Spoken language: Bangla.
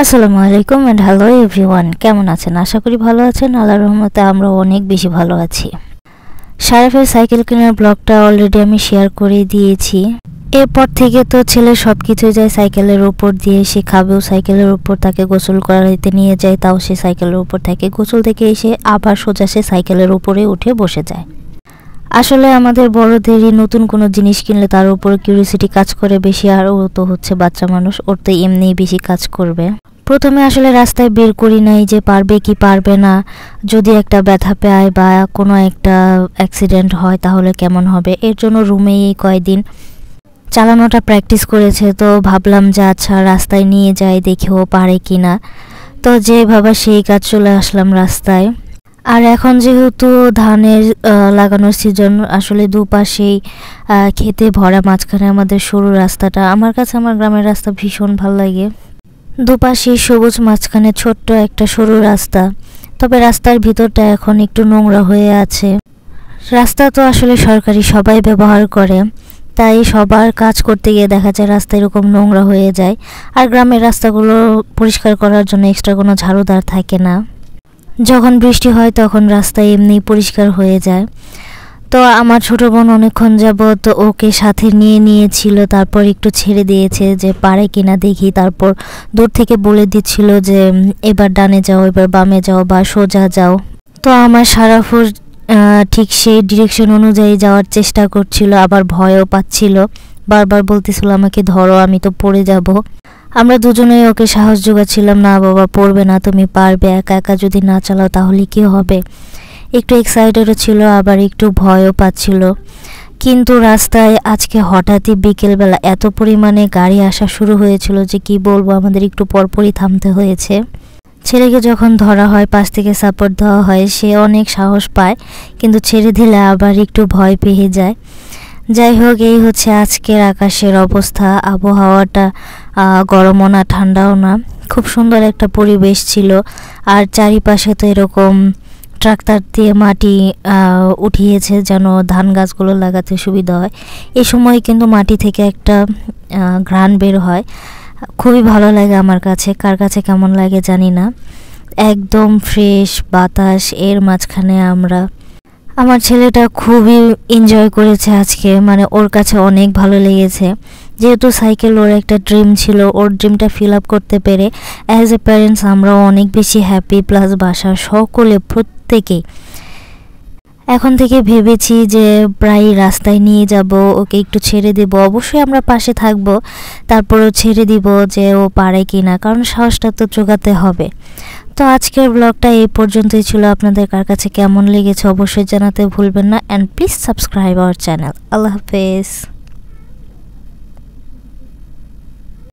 আসসালামু আলাইকুম এন্ড হ্যালো এভরিওয়ান, কেমন আছেন? আশা করি ভালো আছেন। আল্লাহর রহমতে আমরা অনেক বেশি ভালো আছি। শারাফের সাইকেল কেনার ব্লগটা অলরেডি আমি শেয়ার করে দিয়েছি। এরপর থেকে তো ছেলে সব কিছু যায় সাইকেলের উপর দিয়ে, সে খাবেও সাইকেলের উপর, তাকে গোসল করাইতে নিয়ে যায় তাও সে সাইকেলের উপর থাকে, গোসল থেকে এসে আবার সোজা সে সাইকেলের উপরে উঠে বসে যায়। আসলে আমাদের বড়দেরই নতুন কোনো জিনিস কিনলে তার উপর কিউরিওসিটি কাজ করে বেশি, আর ও তো হচ্ছে বাচ্চা মানুষ, ওর তো এমনিই বেশি কাজ করবে। প্রথমে আসলে রাস্তায় বের করি নাই যে পারবে কি পারবে না, যদি একটা ব্যথা পায় বা কোনো একটা অ্যাক্সিডেন্ট হয় তাহলে কেমন হবে, এর জন্য রুমেই কয়েকদিন চালানোটা প্র্যাকটিস করেছে। তো ভাবলাম যে আচ্ছা রাস্তায় নিয়ে যাই, দেখেও পারে কি না। তো যেভাবে সেই কাজ চলে আসলাম রাস্তায়। আর এখন যেহেতু ধানের লাগানোর সিজন, আসলে দুপাশেই খেতে ভরা, মাঝখানে আমাদের সরু রাস্তাটা। আমার কাছে আমার গ্রামের রাস্তা ভীষণ ভালো লাগে, দুপাশে সবুজ, মাঝখানে ছোট্ট একটা সরু রাস্তা। তবে রাস্তার ভিতরটা এখন একটু নোংরা হয়ে আছে। রাস্তা তো আসলে সরকারি, সবাই ব্যবহার করে, তাই সবার কাজ করতে গিয়ে দেখা যায় রাস্তা এরকম নোংরা হয়ে যায়। আর গ্রামের রাস্তাগুলো পরিষ্কার করার জন্য এক্সট্রা কোনো ঝাড়ুদার থাকে না। যখন বৃষ্টি হয় তখন রাস্তা এমনি পরিষ্কার হয়ে যায়। তো আমার ছোট বোন অনেকক্ষণ যাবত ওকে সাথে নিয়েছিল, তারপর একটু ছেড়ে দিয়েছে যে পারে কিনা দেখি। তারপর দূর থেকে বলে দিচ্ছিল যে এবার ডানে যাও, এবার বামে যাও বা সোজা যাও। তো আমার সারাফুর ঠিক সেই ডিরেকশন অনুযায়ী যাওয়ার চেষ্টা করছিল, আবার ভয়ও পাচ্ছিল, বারবার বলতেছিল আমাকে ধরো, আমি তো পড়ে যাব। আমরা দুজনেই ওকে সাহস জোগাচ্ছিলাম, না বাবা পড়বে না, তুমি পারবে, একা একা যদি না চালাও তাহলে কি হবে। একটু এক্সাইটেডও ছিল, আবার একটু ভয়ও পাচ্ছিল। কিন্তু রাস্তায় আজকে হঠাৎই বিকেলবেলা এত পরিমাণে গাড়ি আসা শুরু হয়েছিল যে কি বলবো, আমাদের একটু পরপরই থামতে হয়েছে। ছেলেকে যখন ধরা হয়, পাশ থেকে সাপোর্ট দেওয়া হয়, সে অনেক সাহস পায়, কিন্তু ছেড়ে দিলে আবার একটু ভয় পেয়ে যায়। যাই হোক, এই হচ্ছে আজকের আকাশের অবস্থা। আবহাওয়াটা গরমও না ঠান্ডাও না, খুব সুন্দর একটা পরিবেশ ছিল। আর চারিপাশে তো এরকম ট্রাক্টর দিয়ে মাটি উঠিয়েছে যেন ধান গাছগুলো লাগাতে সুবিধা হয়। এই সময় কিন্তু মাটি থেকে একটা ঘ্রাণ বের হয়, খুবই ভালো লাগে আমার কাছে। কার কাছে কেমন লাগে জানি না, একদম ফ্রেশ বাতাস, এর মাঝখানে আমরা। আমার ছেলেটা খুবই এনজয় করেছে আজকে, মানে ওর কাছে অনেক ভালো লেগেছে। যেহেতু সাইকেল ওর একটা ড্রিম ছিল, ওর ড্রিমটা ফিল আপ করতে পেরে অ্যাজ এ প্যারেন্টস আমরা অনেক বেশি হ্যাপি, প্লাস বাসার সকলে প্রত্যেকেই। এখন থেকে ভেবেছি যে প্রায় রাস্তায় নিয়ে যাব, ওকে একটু ছেড়ে দেব, অবশ্যই আমরা পাশে থাকব, তারপরও ছেড়ে দিব যে ও পারে কি না, কারণ সাহসটা তো জোগাতে হবে। তো আজকের ব্লগটা এই পর্যন্তই ছিল। আপনাদের কার কাছে কেমন লেগেছে অবশ্যই জানাতে ভুলবেন না, and please subscribe our channel. আল্লাহ হাফেজ।